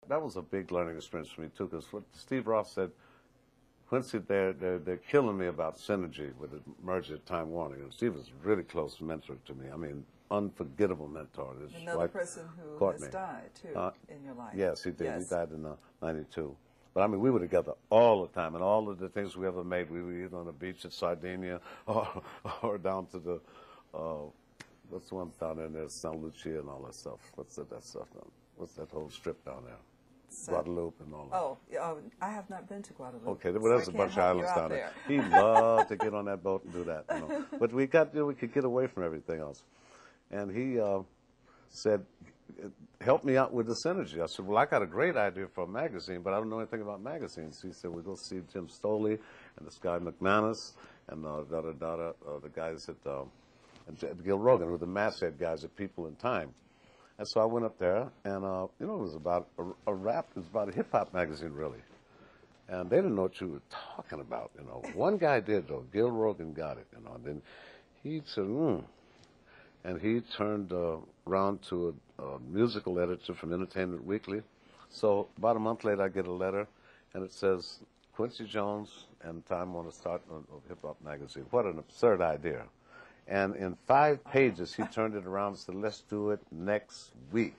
that was a big learning experience for me too, because what Steve Ross said, Quincy, they're killing me about synergy with the merger at Time Warner. And Steve was a really close mentor to me. I mean, unforgettable mentor. Another person who has died too in your life. Yes, he did. Yes. He died in '92. But I mean, we were together all the time, and all of the things we ever made, we were either on the beach at Sardinia or down to the what's the one down there near San Lucia and all that stuff. What's that stuff down? What's that whole strip down there? Guadeloupe and all that. Oh, I have not been to Guadeloupe. Okay, well, there's a bunch of islands down there. He loved to get on that boat and do that. You know. But we could get away from everything else. And he said, help me out with the synergy. I said, well, I got a great idea for a magazine, but I don't know anything about magazines. He said, we'll go see Jim Stoley and this guy McManus and the guys at Gil Rogan, who were the masthead guys at People in Time. And so I went up there, and, you know, it was about a rap, it was about a hip-hop magazine, really. And they didn't know what you were talking about, you know. One guy did, though. Gil Rogan got it, you know. And then he said, And he turned around to a musical editor from Entertainment Weekly. So about a month later, I get a letter, and it says, Quincy Jones and Time want to start a hip-hop magazine. What an absurd idea. And in 5 pages, he turned it around and said, let's do it next week.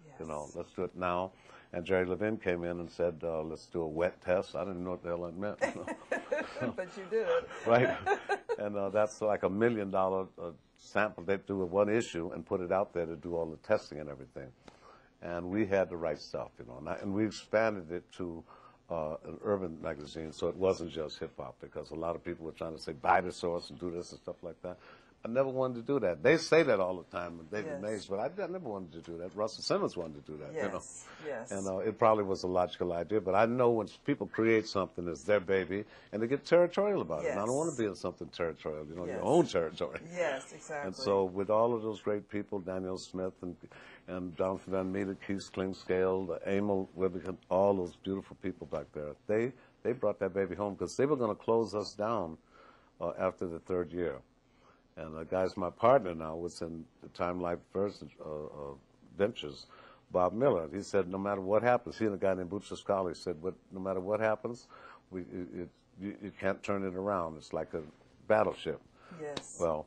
Yes. You know, let's do it now. And Jerry Levin came in and said, let's do a wet test. I didn't know what the hell that meant. You know? But you did it. Right. And that's like $1 million sample. They do one issue and put it out there to do all the testing and everything. And we had the right stuff, you know. And we expanded it to an urban magazine, so it wasn't just hip-hop, because a lot of people were trying to say, buy the source and do this and stuff like that. I never wanted to do that. They say that all the time, and David Mays, but I never wanted to do that. Russell Simmons wanted to do that, you know. Yes. And it probably was a logical idea, but I know when people create something, it's their baby, and they get territorial about it. And I don't want to be in something territorial, you know, your own territory. Yes, exactly. And so with all of those great people, Daniel Smith and Jonathan Van Meter, Keith Klingscale, Emil Wibbekin, all those beautiful people back there, they brought that baby home because they were going to close us down after the 3rd year. And the guy's my partner now, was in the Time Life Ventures, Bob Miller. He said, no matter what happens, he and a guy named Butcher Scully said, no matter what happens, you can't turn it around. It's like a battleship. Yes. Well,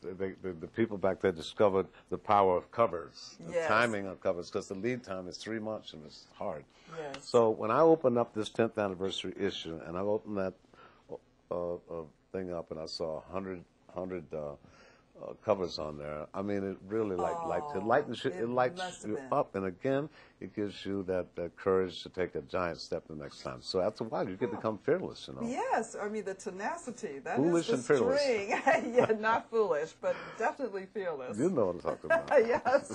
the people back there discovered the power of covers, the timing of covers, because the lead time is 3 months and it's hard. Yes. So when I opened up this 10th anniversary issue, and I opened that thing up, and I saw 100 covers on there. I mean, it really it lights you up, and again, it gives you that courage to take a giant step the next time. So after a while, you can become fearless, you know. Yes, I mean the tenacity. That foolish is the and fearless. string. Yeah, not foolish, but definitely fearless. You know what I'm talking about. Yes.